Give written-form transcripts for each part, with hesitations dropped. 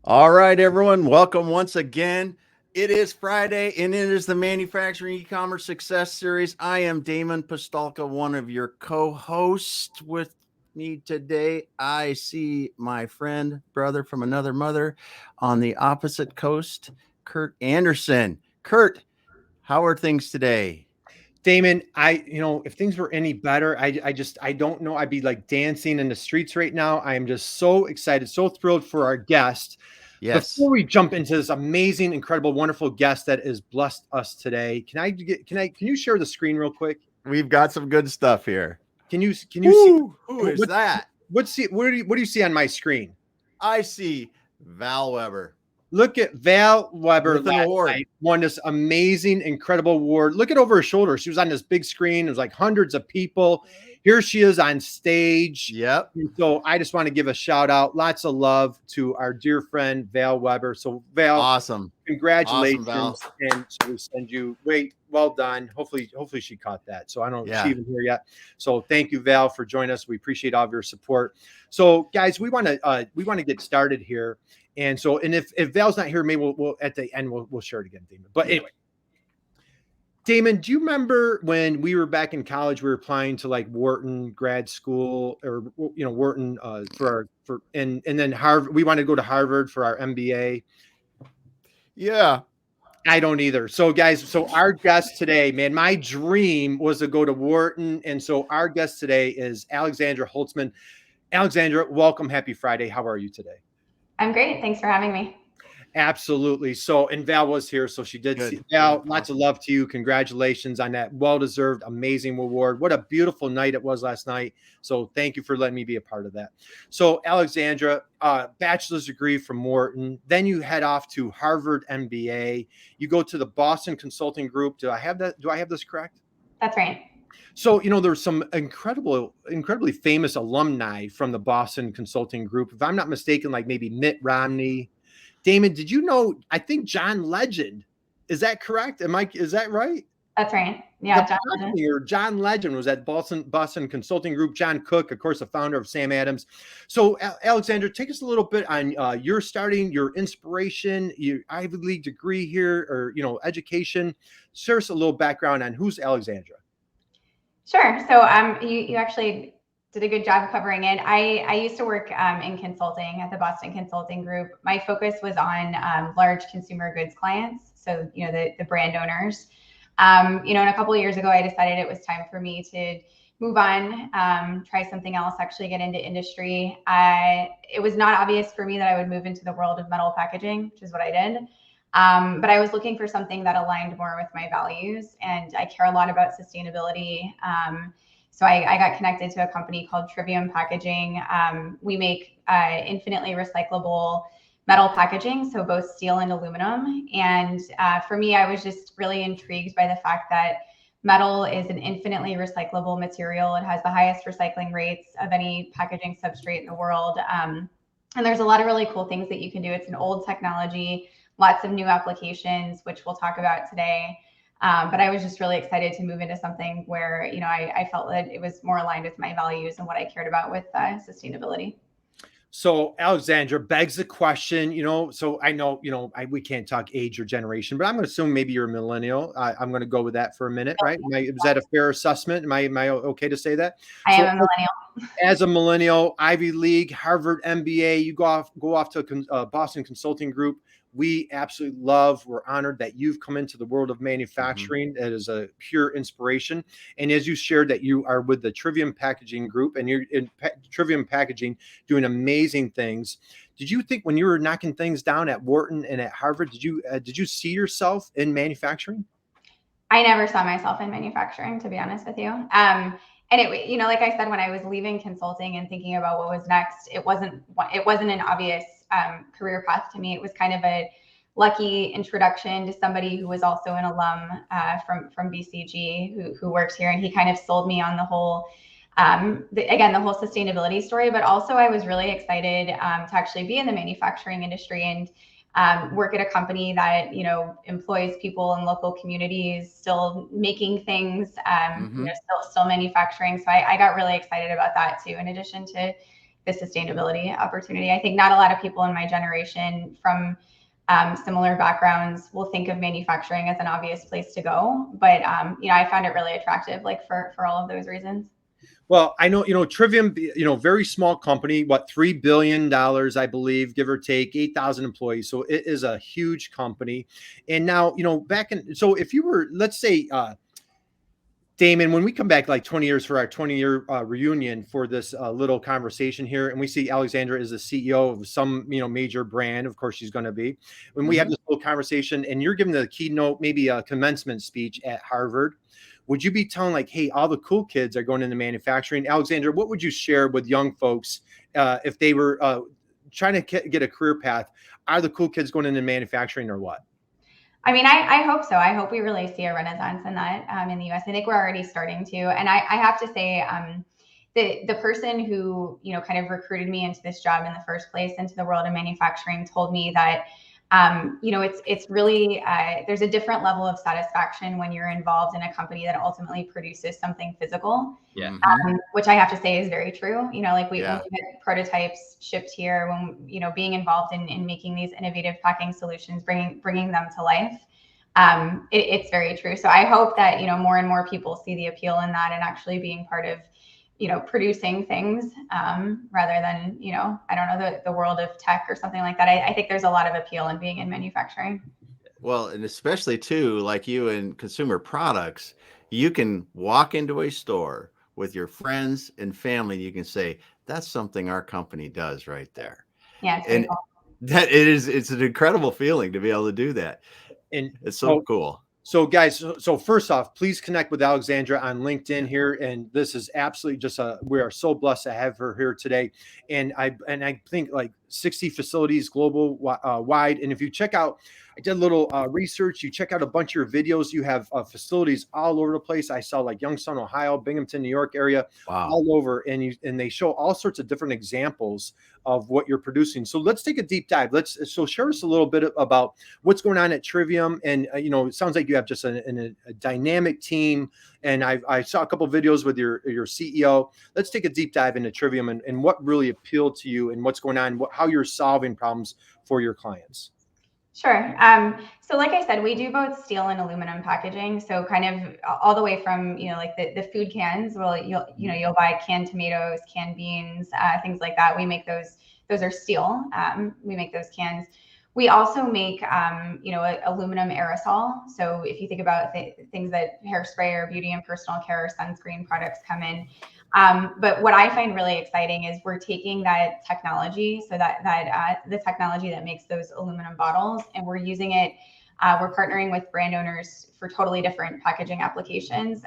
All right, everyone. Welcome once again. It is Friday, and it is the Manufacturing Ecommerce Success Series. I am Damon Pistolka, one of your co-hosts. With me today, I see my friend, brother from another mother on the opposite coast, Kurt Anderson. Kurt, how are things today? Damon, if things were any better, I don't know. I'd be like dancing in the streets right now. I am just so excited, so thrilled for our guest. Yes, Before we jump into this amazing, incredible, wonderful guest that has blessed us today, can you share the screen real quick? we've got some good stuff here. Can you see Woo! Who is what that? what do you see on my screen? I see Val Weber Look at Val Weber with an last award. night, won this amazing, incredible award. Look at over her shoulder. She was on this big screen. It was like hundreds of people. Here she is on stage. Yep. And so I just want to give a shout out, lots of love to our dear friend Val Weber. So Val, Awesome. congratulations. Awesome, Val. And so we send you well done. Hopefully she caught that. So I don't know if she even here yet. So thank you, Val, for joining us. We appreciate all of your support. So guys, we want to get started here. And so, if Val's not here, maybe we'll at the end we'll share it again, Damon. But anyway, Damon, do you remember when we were back in college? We were applying to like Wharton grad school, or Wharton and then Harvard. We wanted to go to Harvard for our MBA. Yeah. I don't either. So guys, our guest today, man, my dream was to go to Wharton, and so our guest today is Alexandra Holtzman. Alexandra, welcome. Happy Friday. How are you today? I'm great. Thanks for having me. Absolutely. So, and Val was here, so she did see Val. Lots of love to you. Congratulations on that well-deserved, amazing award. What a beautiful night it was last night. So thank you for letting me be a part of that. So Alexandra, bachelor's degree from Wharton. Then you head off to Harvard MBA. You go to the Boston Consulting Group. Do I have this correct? That's right. So, there's some incredibly famous alumni from the Boston Consulting Group. If I'm not mistaken, like maybe Mitt Romney. Damon, did you know, I think John Legend, is that correct? Is that right? That's right. Yeah. John Legend was at Boston Consulting Group. John Cook, of course, the founder of Sam Adams. So Alexandra, take us a little bit on your inspiration, your Ivy League degree here, or, education. Share us a little background on who's Alexandra. Sure. So you actually did a good job covering it. I used to work in consulting at the Boston Consulting Group. My focus was on large consumer goods clients, so the brand owners. And a couple of years ago, I decided it was time for me to move on, try something else, actually get into industry. It was not obvious for me that I would move into the world of metal packaging, which is what I did. But I was looking for something that aligned more with my values, and I care a lot about sustainability. So I got connected to a company called Trivium Packaging. We make infinitely recyclable metal packaging, so both steel and aluminum. And for me, I was just really intrigued by the fact that metal is an infinitely recyclable material. It has the highest recycling rates of any packaging substrate in the world. And there's a lot of really cool things that you can do. It's an old technology, lots of new applications, which we'll talk about today. But I was just really excited to move into something where, I felt that it was more aligned with my values and what I cared about with sustainability. So Alexandra begs the question, so I know, we can't talk age or generation, but I'm going to assume maybe you're a millennial. I'm going to go with that for a minute, right? Is that a fair assessment? Am I okay to say that? I am a millennial. As a millennial, Ivy League, Harvard MBA, you go off to Boston Consulting Group. We absolutely we're honored that you've come into the world of manufacturing. Mm-hmm. That is a pure inspiration. And as you shared that you are with the Trivium Packaging Group, and you're in Trivium Packaging doing amazing things. Did you think when you were knocking things down at Wharton and at Harvard, did you see yourself in manufacturing? I never saw myself in manufacturing, to be honest with you. And it, like I said, when I was leaving consulting and thinking about what was next, it wasn't an obvious career path to me. It was kind of a lucky introduction to somebody who was also an alum from BCG who works here, and he kind of sold me on the whole the whole sustainability story. But also, I was really excited to actually be in the manufacturing industry and work at a company that employs people in local communities, still making things, still manufacturing. So I got really excited about that too. In addition to the sustainability opportunity. I think not a lot of people in my generation from similar backgrounds will think of manufacturing as an obvious place to go, but I found it really attractive, like for all of those reasons. Well, I know, Trivium, very small company, what, $3 billion, I believe, give or take, 8,000 employees. So it is a huge company. And now, so if you were, let's say, Damon, when we come back like 20 years for our 20-year reunion for this little conversation here, and we see Alexandra is the CEO of some, major brand, of course she's going to be, when we have this little conversation and you're giving the keynote, maybe a commencement speech at Harvard, would you be telling like, hey, all the cool kids are going into manufacturing? Alexandra, what would you share with young folks if they were trying to get a career path? Are the cool kids going into manufacturing or what? I mean, I hope so. I hope we really see a renaissance in that in the US. I think we're already starting to. And I have to say, the person who, kind of recruited me into this job in the first place, into the world of manufacturing, told me that it's really, there's a different level of satisfaction when you're involved in a company that ultimately produces something physical. Yeah. Which I have to say is very true. When we get prototypes shipped here, when, being involved in making these innovative packing solutions, bringing them to life, it's very true. So I hope that, more and more people see the appeal in that and actually being part of, producing things rather than, I don't know, the world of tech or something like that. I think there's a lot of appeal in being in manufacturing. Well, and especially too, like you in consumer products, you can walk into a store with your friends and family. You can say, that's something our company does right there. Yeah. And cool. it's an incredible feeling to be able to do that. And it's so cool. So guys, so first off, please connect with Alexandra on LinkedIn here. And this is absolutely just we are so blessed to have her here today. And I think like 60 facilities global wide. And if you check out, I did a little research, you check out a bunch of your videos, you have facilities all over the place. I saw like Youngstown, Ohio, Binghamton, New York area, all over. And they show all sorts of different examples of what you're producing. So let's take a deep dive. So share us a little bit about what's going on at Trivium. And, it sounds like you have just a dynamic team. And I saw a couple of videos with your CEO. Let's take a deep dive into Trivium and what really appealed to you and what's going on, how you're solving problems for your clients. Sure. So like I said, we do both steel and aluminum packaging. So kind of all the way from, like the food cans, you'll buy canned tomatoes, canned beans, things like that. We make those are steel. We make those cans. We also make, aluminum aerosol. So if you think about things that hairspray or beauty and personal care or sunscreen products come in. But what I find really exciting is we're taking that technology, so that the technology that makes those aluminum bottles, and we're using it. We're partnering with brand owners for totally different packaging applications.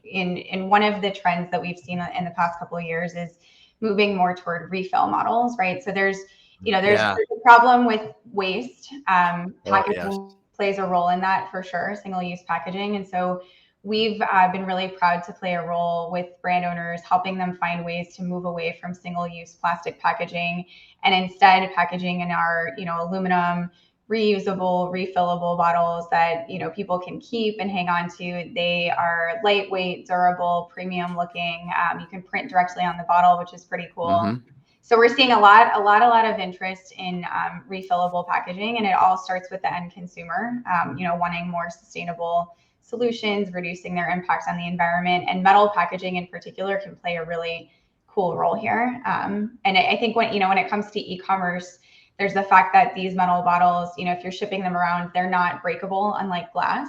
In one of the trends that we've seen in the past couple of years is moving more toward refill models, right? So there's a problem with waste. Packaging plays a role in that for sure, single-use packaging, and so we've been really proud to play a role with brand owners, helping them find ways to move away from single-use plastic packaging and instead packaging in our, aluminum, reusable, refillable bottles that, people can keep and hang on to. They are lightweight, durable, premium looking. You can print directly on the bottle, which is pretty cool. Mm-hmm. So we're seeing a lot of interest in refillable packaging, and it all starts with the end consumer, wanting more sustainable solutions, reducing their impact on the environment, and metal packaging in particular can play a really cool role here. And I think when it comes to e-commerce, there's the fact that these metal bottles, if you're shipping them around, they're not breakable, unlike glass,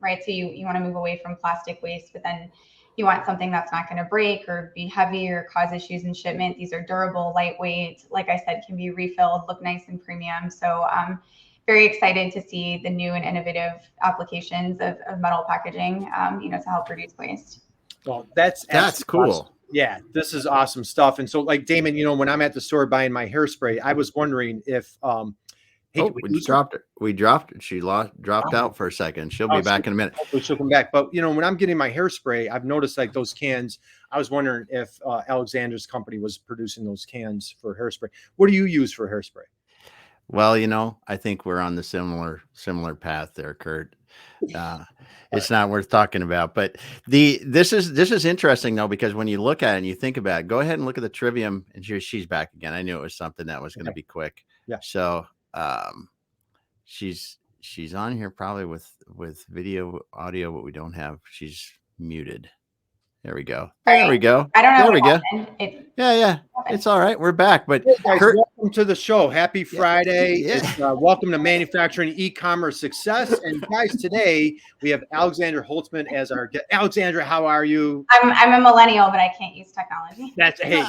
right? So you want to move away from plastic waste, but then you want something that's not going to break or be heavy or cause issues in shipment. These are durable, lightweight, like I said, can be refilled, look nice and premium. So very excited to see the new and innovative applications of metal packaging, to help reduce waste. Well, that's cool. Awesome. Yeah, this is awesome stuff. And so, like Damon, when I'm at the store buying my hairspray, I was wondering if, we dropped it. She dropped out for a second. She'll be back in a minute. Hopefully she'll come back. But when I'm getting my hairspray, I've noticed like those cans. I was wondering if Alexandra's company was producing those cans for hairspray. What do you use for hairspray? Well, I think we're on the similar path there, Kurt. it's not worth talking about. But this is interesting though, because when you look at it and you think about it, go ahead and look at the Trivium, and she's back again. I knew it was something that was going to be quick. Yeah. So she's on here probably with video, audio, but we don't have. She's muted. There we go. There we go. I don't know. There we go. Yeah. It's all right. We're back. But hey guys, welcome to the show. Happy Friday. Yeah. It's, welcome to Manufacturing Ecommerce Success. And guys, today we have Alexandra Holtzman as our guest. Alexandra, how are you? I'm a millennial, but I can't use technology. Hey.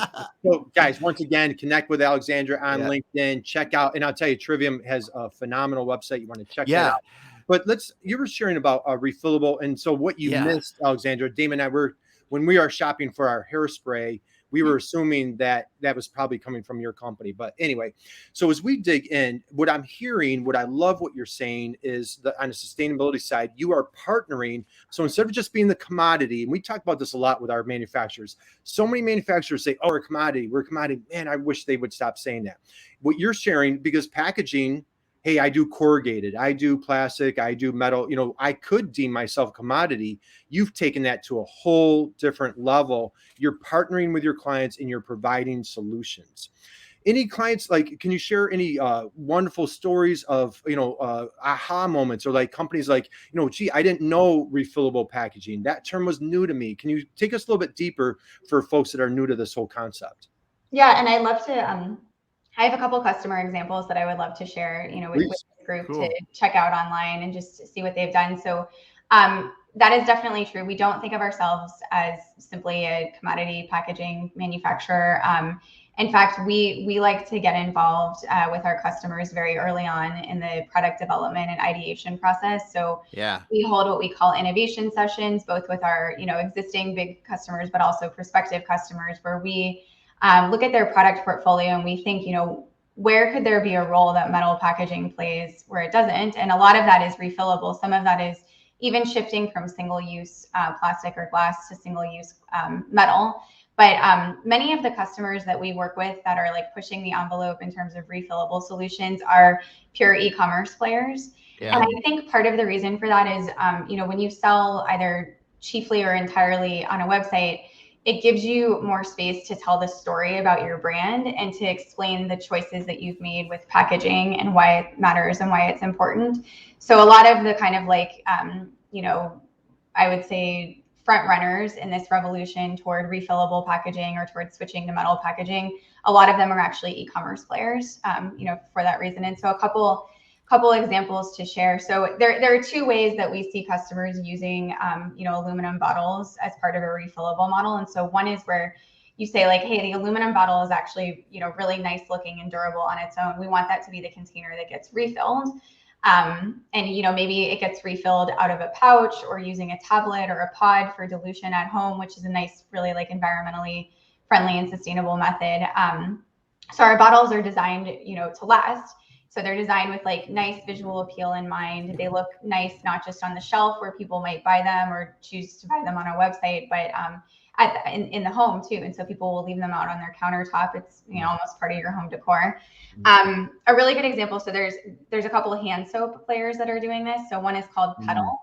So guys, once again, connect with Alexandra on LinkedIn. Check out, and I'll tell you, Trivium has a phenomenal website. You want to check that out. But you were sharing about refillable, and so what you missed, Alexandra, Damon and I when we are shopping for our hairspray, we were assuming that was probably coming from your company. But anyway, so as we dig in, what I'm hearing, what I love what you're saying is that on the sustainability side, you are partnering. So instead of just being the commodity, and we talk about this a lot with our manufacturers, so many manufacturers say, oh, we're a commodity. Man, I wish they would stop saying that. What you're sharing, because packaging, hey, I do corrugated, I do plastic, I do metal, I could deem myself a commodity. You've taken that to a whole different level. You're partnering with your clients and you're providing solutions. Any clients, can you share any wonderful stories of, aha moments, or like companies like, gee, I didn't know refillable packaging. That term was new to me. Can you take us a little bit deeper for folks that are new to this whole concept? Yeah, and I'd love to, I have a couple customer examples that I would love to share, with this group to check out online and just see what they've done. So that is definitely true. We don't think of ourselves as simply a commodity packaging manufacturer. In fact, we like to get involved with our customers very early on in the product development and ideation process. So we hold what we call innovation sessions, both with our existing big customers, but also prospective customers, where we look at their product portfolio and we think, where could there be a role that metal packaging plays where it doesn't? And a lot of that is refillable. Some of that is even shifting from single-use plastic or glass to single-use metal. But many of the customers that we work with that are pushing the envelope in terms of refillable solutions are pure e-commerce players. Yeah. And I think part of the reason for that is, when you sell either chiefly or entirely on a website, it gives you more space to tell the story about your brand and to explain the choices that you've made with packaging and why it matters and why it's important. So a lot of the kind of I would say front runners in this revolution toward refillable packaging or toward switching to metal packaging, a lot of them are actually e-commerce players, for that reason. And so a couple examples to share. So there are two ways that we see customers using, aluminum bottles as part of a refillable model. And so one is where you say hey, the aluminum bottle is actually, really nice looking and durable on its own. We want that to be the container that gets refilled. And, maybe it gets refilled out of a pouch or using a tablet or a pod for dilution at home, which is a nice, really environmentally friendly and sustainable method. So our bottles are designed, to last. So they're designed with nice visual appeal in mind. They look nice, not just on the shelf where people might buy them or choose to buy them on our website, but in the home too. And so people will leave them out on their countertop. It's almost part of your home decor. A really good example. So there's a couple of hand soap players that are doing this. So one is called Petal,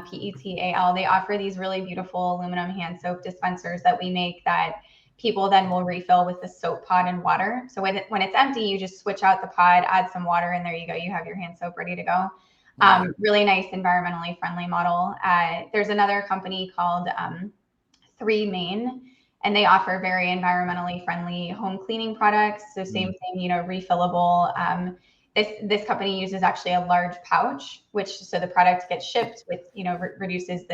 P-E-T-A-L. They offer these really beautiful aluminum hand soap dispensers that we make that people then will refill with the soap pod and water. So when it's empty, you just switch out the pod, add some water, and there you go. You have your hand soap ready to go. Really nice, environmentally friendly model. There's another company called 3 Main, and they offer very environmentally friendly home cleaning products. So same thing, refillable. This company uses actually a large pouch, so the product gets shipped with, reduces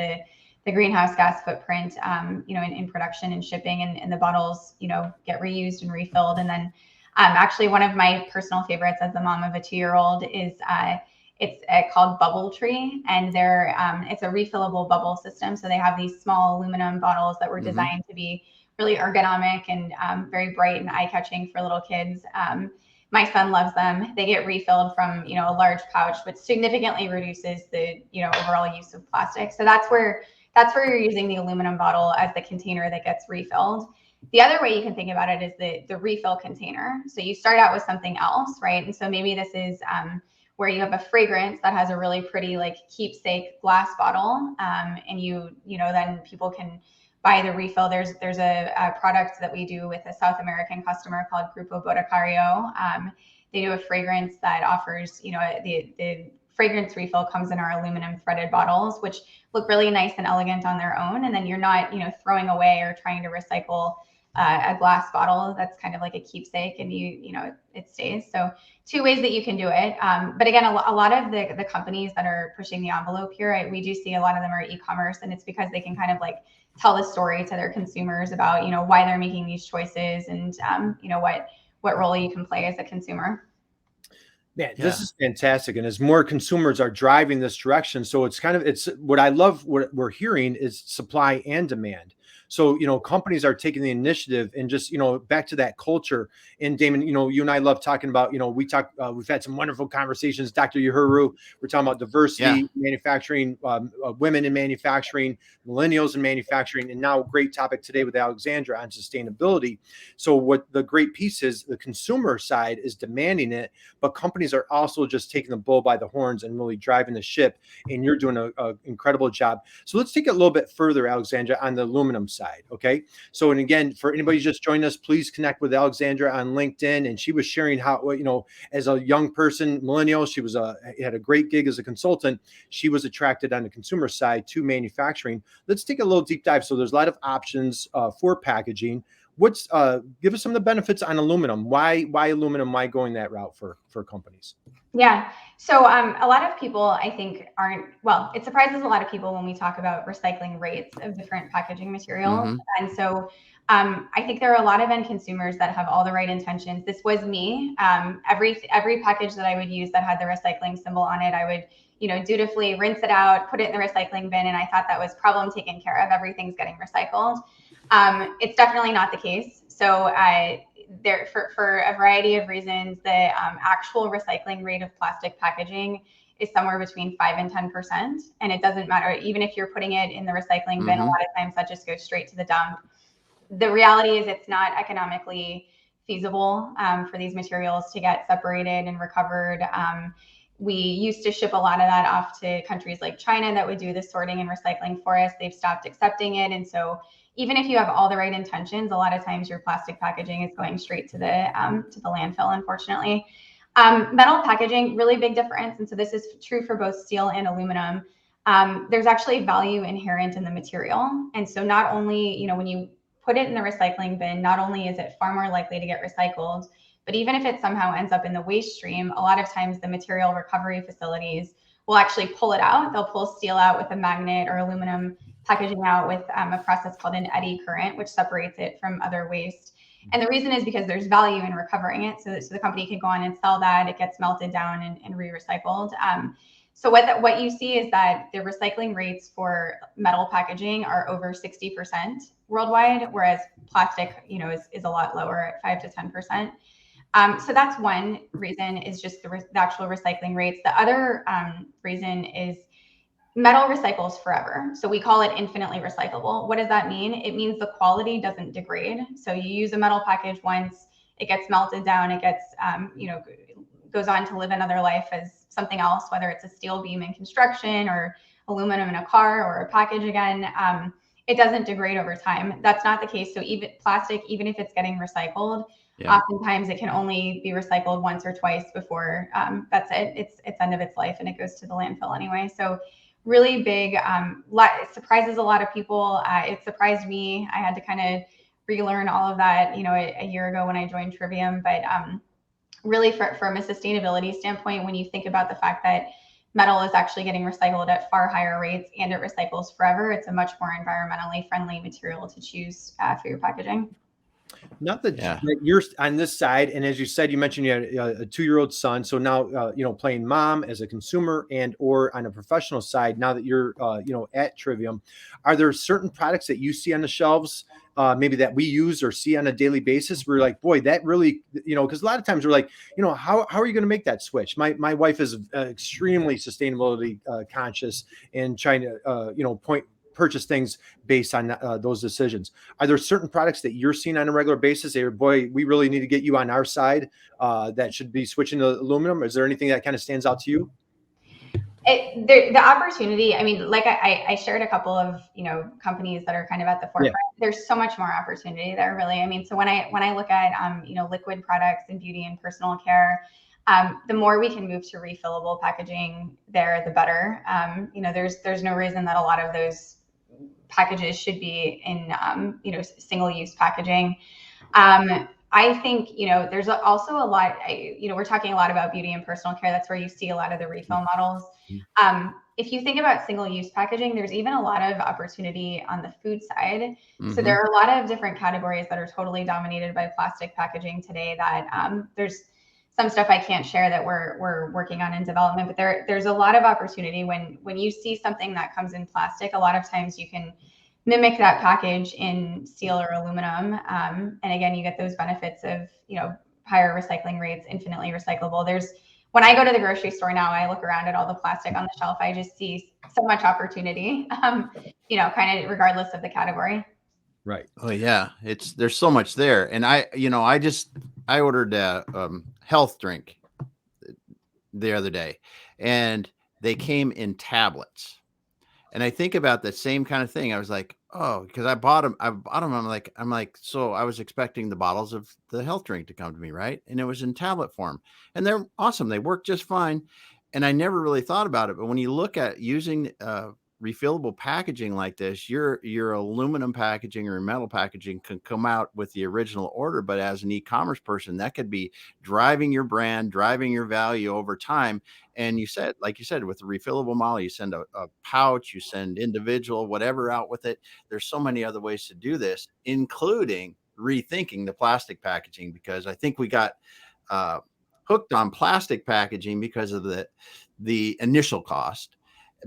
the greenhouse gas footprint, in production and shipping, and the bottles, get reused and refilled. And then actually one of my personal favorites as the mom of a 2-year-old is it's called Bubble Tree, and it's a refillable bubble system. So they have these small aluminum bottles that were designed to be really ergonomic and very bright and eye-catching for little kids. My son loves them. They get refilled from, a large pouch, which significantly reduces the, overall use of plastic. So that's where you're using the aluminum bottle as the container that gets refilled. The other way you can think about it is the refill container. So you start out with something else, right? And so maybe this is where you have a fragrance that has a really pretty like keepsake glass bottle, and you know, then people can buy the refill. There's a product that we do with a South American customer called Grupo Boticario. They do a fragrance that offers, you know, the fragrance refill comes in our aluminum threaded bottles, which look really nice and elegant on their own. And then you're not, you know, throwing away or trying to recycle a glass bottle that's kind of like a keepsake, and you know, it stays. So two ways that you can do it. But again, a lot of the companies that are pushing the envelope here, we do see a lot of them are e-commerce, and it's because they can kind of like tell the story to their consumers about, you know, why they're making these choices, and you know, what role you can play as a consumer. Man, this is fantastic. And as more consumers are driving this direction, so it's what I love, what we're hearing is supply and demand. So, you know, companies are taking the initiative and just, you know, back to that culture. And Damon, you know, you and I love talking about, you know, we've had some wonderful conversations. Dr. Uhuru, we're talking about diversity, manufacturing, women in manufacturing, millennials in manufacturing, and now a great topic today with Alexandra on sustainability. So what the great piece is, the consumer side is demanding it, but companies are also just taking the bull by the horns and really driving the ship. And you're doing an incredible job. So let's take it a little bit further, Alexandra, on the aluminum side. Okay. So, and again, for anybody who's just joined us, please connect with Alexandra on LinkedIn. And she was sharing how, you know, as a young person, millennial, she was had a great gig as a consultant. She was attracted on the consumer side to manufacturing. Let's take a little deep dive. So there's a lot of options for packaging. Give us some of the benefits on aluminum. Why aluminum? Why going that route for companies? Yeah. So a lot of people, I think, it surprises a lot of people when we talk about recycling rates of different packaging materials. Mm-hmm. And so I think there are a lot of end consumers that have all the right intentions. This was me. Every package that I would use that had the recycling symbol on it, I would, you know, dutifully rinse it out, put it in the recycling bin. And I thought that was problem taken care of. Everything's getting recycled. It's definitely not the case. So for a variety of reasons, the actual recycling rate of plastic packaging is somewhere between 5 and 10%. And it doesn't matter, even if you're putting it in the recycling bin, a lot of times that just goes straight to the dump. The reality is it's not economically feasible for these materials to get separated and recovered. We used to ship a lot of that off to countries like China that would do the sorting and recycling for us. They've stopped accepting it. And so even if you have all the right intentions, a lot of times your plastic packaging is going straight to the landfill, unfortunately. Metal packaging, really big difference. And so this is true for both steel and aluminum. There's actually value inherent in the material. And so not only, you know, when you put it in the recycling bin, not only is it far more likely to get recycled, but even if it somehow ends up in the waste stream, a lot of times the material recovery facilities will actually pull it out. They'll pull steel out with a magnet, or aluminum packaging out with a process called an eddy current, which separates it from other waste. And the reason is because there's value in recovering it. So the company can go on and sell that. It gets melted down and re-recycled. So what you see is that the recycling rates for metal packaging are over 60% worldwide, whereas plastic, you know, is a lot lower at 5 to 10%. So that's one reason, is just the actual recycling rates. The other reason is metal recycles forever. So we call it infinitely recyclable. What does that mean? It means the quality doesn't degrade. So you use a metal package once, it gets melted down, it gets, you know, goes on to live another life as something else, whether it's a steel beam in construction or aluminum in a car or a package again. It doesn't degrade over time. That's not the case. So even plastic, even if it's getting recycled, oftentimes it can only be recycled once or twice before that's it. It's end of its life and it goes to the landfill anyway. So really big, it surprises a lot of people. It surprised me. I had to kind of relearn all of that, you know, a year ago when I joined Trivium. But really from a sustainability standpoint, when you think about the fact that metal is actually getting recycled at far higher rates and it recycles forever, it's a much more environmentally friendly material to choose for your packaging. Not that you're on this side, and as you said, you mentioned you had a 2-year-old son. So now, you know, playing mom as a consumer and or on a professional side. Now that you're, you know, at Trivium, are there certain products that you see on the shelves, maybe that we use or see on a daily basis? We're like, boy, that really, you know, because a lot of times we're like, you know, how are you going to make that switch? My wife is extremely sustainability conscious and trying to, you know, purchase things based on those decisions. Are there certain products that you're seeing on a regular basis? Hey, boy, we really need to get you on our side that should be switching to aluminum. Is there anything that kind of stands out to you? The opportunity, I mean, like I shared a couple of, companies that are kind of at the forefront. Yeah. There's so much more opportunity there, really. I mean, so when I look at, liquid products and beauty and personal care, the more we can move to refillable packaging there, the better. There's no reason that a lot of those packages should be in, single-use packaging. I think, there's also a lot, we're talking a lot about beauty and personal care. That's where you see a lot of the refill models. If you think about single-use packaging, there's even a lot of opportunity on the food side. Mm-hmm. So there are a lot of different categories that are totally dominated by plastic packaging today that there's some stuff I can't share that we're working on in development, but there's a lot of opportunity when you see something that comes in plastic. A lot of times you can mimic that package in steel or aluminum. And again, you get those benefits of, higher recycling rates, infinitely recyclable. When I go to the grocery store now, I look around at all the plastic on the shelf. I just see so much opportunity, kind of regardless of the category. Right. Oh yeah. There's so much there. And I ordered a health drink the other day and they came in tablets. And I think about the same kind of thing. I was like, oh, because I bought them. I'm like, so I was expecting the bottles of the health drink to come to me, right? And it was in tablet form, and they're awesome. They work just fine. And I never really thought about it. But when you look at using refillable packaging like this, your aluminum packaging or metal packaging can come out with the original order. But as an e-commerce person, that could be driving your brand, driving your value over time. And like you said, with the refillable model, you send a pouch, you send individual, whatever out with it. There's so many other ways to do this, including rethinking the plastic packaging, because I think we got hooked on plastic packaging because of the initial cost.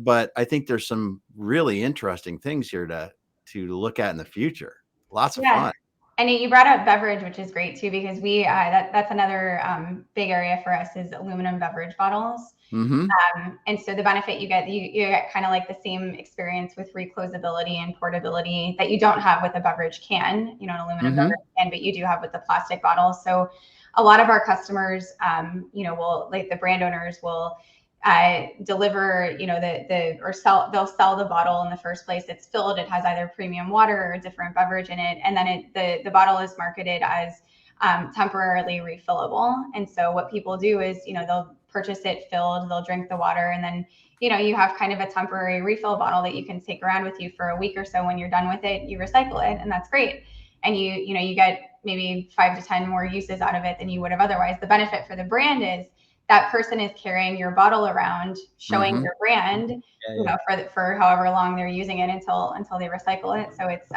But I think there's some really interesting things here to look at in the future. Lots of fun. And you brought up beverage, which is great too, because that's another big area for us is aluminum beverage bottles. Mm-hmm. And so the benefit you get kind of like the same experience with reclosability and portability that you don't have with a beverage can, an aluminum mm-hmm. beverage can, but you do have with the plastic bottles. So a lot of our customers, will, like the brand owners will deliver, they'll sell the bottle in the first place. It's filled. It has either premium water or a different beverage in it. And then the bottle is marketed as temporarily refillable. And so what people do is, they'll purchase it filled, they'll drink the water. And then, you have kind of a temporary refill bottle that you can take around with you for a week or so. When you're done with it, you recycle it, and that's great. And you get maybe 5 to 10 more uses out of it than you would have otherwise. The benefit for the brand is that person is carrying your bottle around, showing mm-hmm. your brand, for however long they're using it until they recycle it. So it's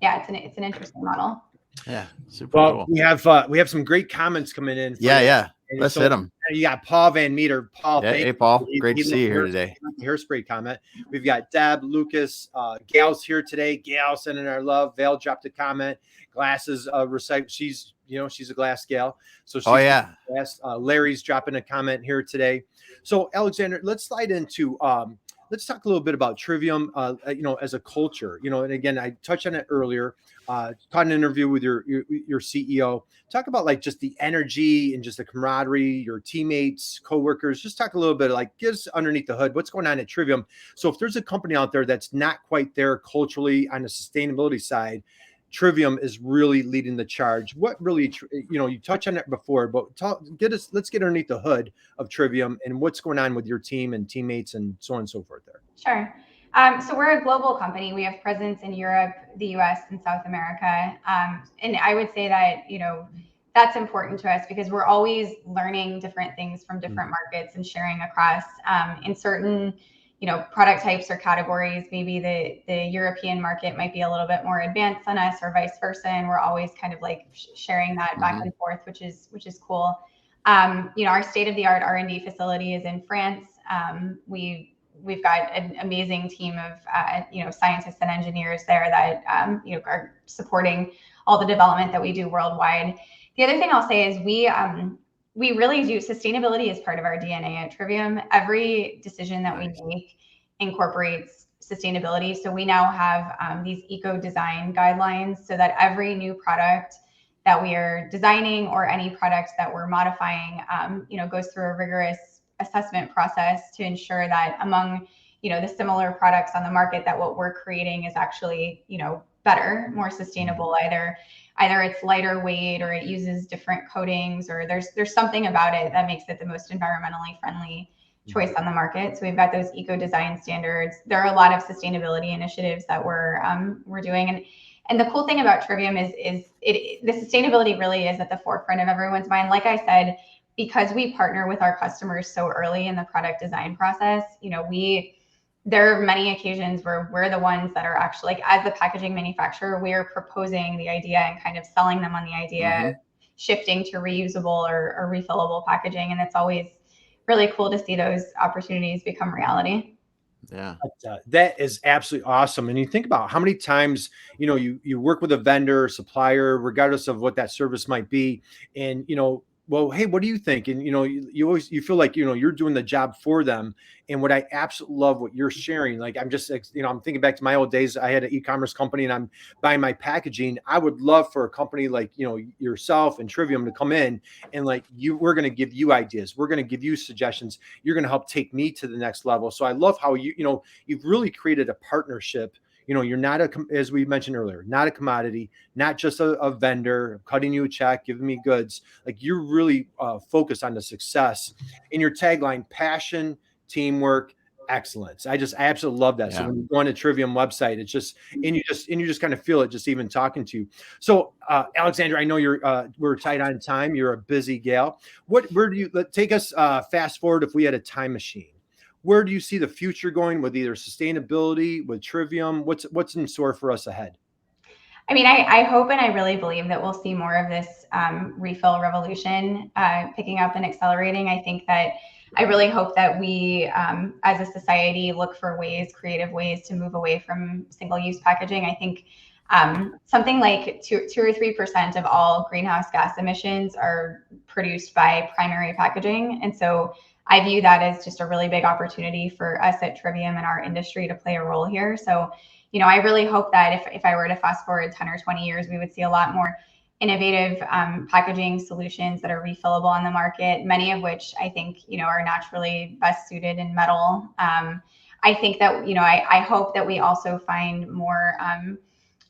it's an interesting model. Yeah, super cool. We have some great comments coming in. Yeah. Let's hit them. You got Paul Van Meter. Paul, hey Paul, great to see you here today. Hairspray comment. We've got Deb, Lucas, Gal's here today. Gal sending our love. Val dropped a comment. Glasses recycle. She's a glass gal. So she's glass. Larry's dropping a comment here today. So Alexandra, let's slide into let's talk a little bit about Trivium, as a culture, and again, I touched on it earlier, caught an interview with your CEO. Talk about like just the energy and just the camaraderie, your teammates, coworkers. Just talk a little bit, like get us underneath the hood. What's going on at Trivium? So if there's a company out there that's not quite there culturally on the sustainability side, Trivium is really leading the charge. What really, you touched on it before, but let's get underneath the hood of Trivium and what's going on with your team and teammates and so on and so forth there. Sure. So we're a global company. We have presence in Europe, the US, and South America. And I would say that, that's important to us because we're always learning different things from different markets and sharing across in certain product types or categories. Maybe the European market might be a little bit more advanced than us or vice versa. And we're always kind of like sharing that back and forth, which is cool. Our state-of-the-art R&D facility is in France. We've got an amazing team of, scientists and engineers there that, are supporting all the development that we do worldwide. The other thing I'll say is we really do. Sustainability is part of our DNA at Trivium. Every decision that we make incorporates sustainability. So we now have these eco design guidelines so that every new product that we are designing or any product that we're modifying, goes through a rigorous assessment process to ensure that among, the similar products on the market, that what we're creating is actually, better, more sustainable. Either it's lighter weight, or it uses different coatings, or there's something about it that makes it the most environmentally friendly choice on the market. So we've got those eco design standards. There are a lot of sustainability initiatives that we're doing, and the cool thing about Trivium is the sustainability really is at the forefront of everyone's mind. Like I said, because we partner with our customers so early in the product design process, there are many occasions where we're the ones that are actually, like, as the packaging manufacturer, we are proposing the idea and kind of selling them on the idea of shifting to reusable or refillable packaging. And it's always really cool to see those opportunities become reality. Yeah. That is absolutely awesome. And you think about how many times, you work with a vendor or supplier, regardless of what that service might be. And, well, hey, what do you think? And, you feel like, you're doing the job for them. And what I absolutely love what you're sharing, like, I'm just, I'm thinking back to my old days. I had an e-commerce company and I'm buying my packaging. I would love for a company like, yourself and Trivium to come in and we're going to give you ideas. We're going to give you suggestions. You're going to help take me to the next level. So I love how you've really created a partnership. You're not as we mentioned earlier, not a commodity, not just a vendor cutting you a check, giving me goods. Like, you're really focused on the success. In your tagline, passion, teamwork, excellence. I absolutely love that. Yeah. So when you go on the Trivium website, it's just, and you just kind of feel it just even talking to you. So Alexandra, I know we're tight on time. You're a busy gal. Where do you take us fast forward if we had a time machine? Where do you see the future going with either sustainability, with Trivium? What's in store for us ahead? I mean, I hope and I really believe that we'll see more of this refill revolution picking up and accelerating. I think that I really hope that we, as a society, look for creative ways to move away from single-use packaging. I think something like 2 or 3% of all greenhouse gas emissions are produced by primary packaging, and so I view that as just a really big opportunity for us at Trivium and our industry to play a role here. So, I really hope that if I were to fast forward 10 or 20 years, we would see a lot more innovative packaging solutions that are refillable on the market, many of which I think, are naturally best suited in metal. I think that, I hope that we also find more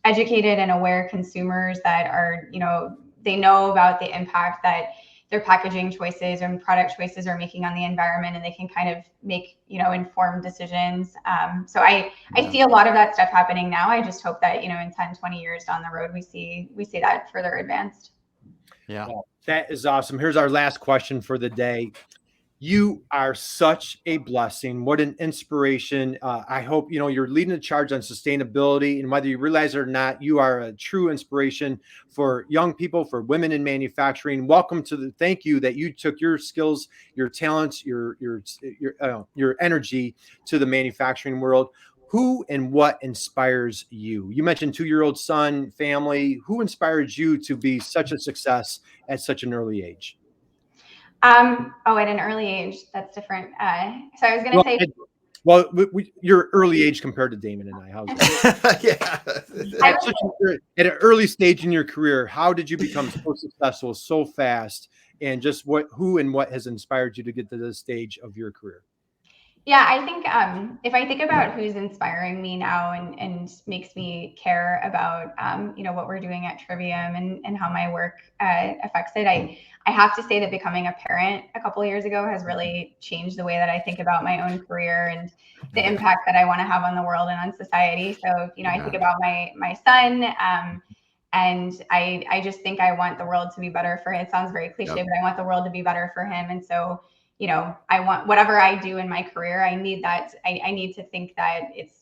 educated and aware consumers that are, they know about the impact that their packaging choices and product choices are making on the environment, and they can kind of make, informed decisions. So I see a lot of that stuff happening now. I just hope that, in 10, 20 years down the road, we see that further advanced. Yeah. Well, that is awesome. Here's our last question for the day. You are such a blessing. What an inspiration. I hope, you're leading the charge on sustainability, and whether you realize it or not, you are a true inspiration for young people, for women in manufacturing. Welcome to thank you that you took your skills, your talents, your energy to the manufacturing world. Who and what inspires you? You mentioned 2-year-old son, family. Who inspires you to be such a success at such an early age? At an early age, that's different. So I was going to say, your early age compared to Damon and I, how's that? Yeah. At an early stage in your career, how did you become so successful so fast? And just who and what has inspired you to get to this stage of your career? Yeah, I think if I think about who's inspiring me now and makes me care about, what we're doing at Trivium and how my work affects it, I have to say that becoming a parent a couple of years ago has really changed the way that I think about my own career and the impact that I want to have on the world and on society. So, I think about my son, and I just think I want the world to be better for him. It sounds very cliche, but I want the world to be better for him. And so, I want whatever I do in my career, I need to think that it's,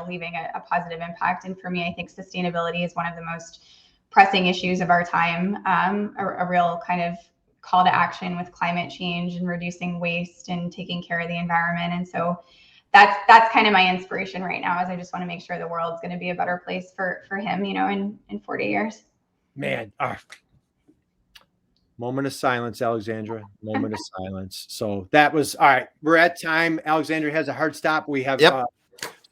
leaving a positive impact. And for me, I think sustainability is one of the most pressing issues of our time, a real kind of call to action with climate change and reducing waste and taking care of the environment. And so that's kind of my inspiration right now, is I just want to make sure the world's going to be a better place for him, in 40 years. Man, moment of silence, Alexandra. Moment of silence. So that was all right. We're at time. Alexandra has a hard stop. We have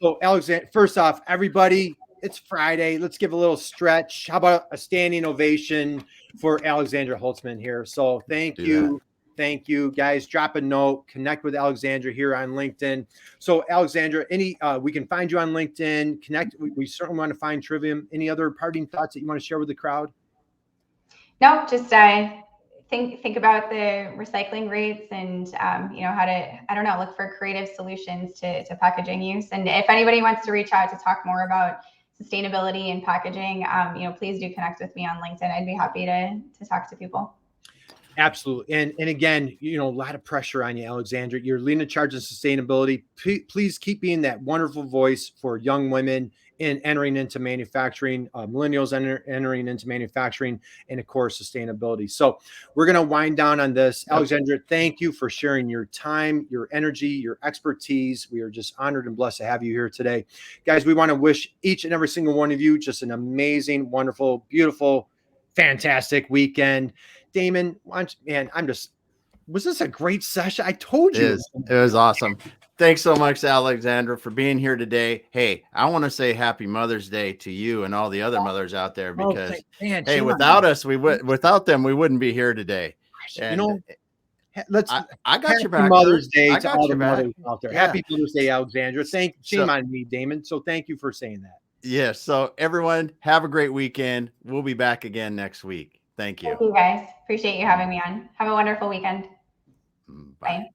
So, Alexandra, first off, everybody, it's Friday. Let's give a little stretch. How about a standing ovation for Alexandra Holtzman here? So, thank you. Thank you, guys. Drop a note, connect with Alexandra here on LinkedIn. So, Alexandra, we can find you on LinkedIn. Connect. We certainly want to find Trivium. Any other parting thoughts that you want to share with the crowd? No, just think about the recycling rates and how to, I don't know, look for creative solutions to packaging use. And if anybody wants to reach out to talk more about sustainability and packaging, please do connect with me on LinkedIn. I'd be happy to talk to people. Absolutely. And again, a lot of pressure on you, Alexandra. You're leading a charge of sustainability. Please keep being that wonderful voice for young women in entering into manufacturing, millennials entering into manufacturing, and of course, sustainability. So we're going to wind down on this. Alexandra, thank you for sharing your time, your energy, your expertise. We are just honored and blessed to have you here today. Guys, we want to wish each and every single one of you just an amazing, wonderful, beautiful, fantastic weekend. Damon, man, was this a great session? I told you. It was awesome. Thanks so much, Alexandra, for being here today. Hey, I want to say happy Mother's Day to you and all the other mothers out there, because without them, we wouldn't be here today. And I got your back. Mother's Day to all the mothers out there. Yeah. Happy Mother's Day, Alexandra. Shame on me, Damon. So thank you for saying that. Yes. So everyone, have a great weekend. We'll be back again next week. Thank you. Thank you, guys. Appreciate you having me on. Have a wonderful weekend. Bye. Bye.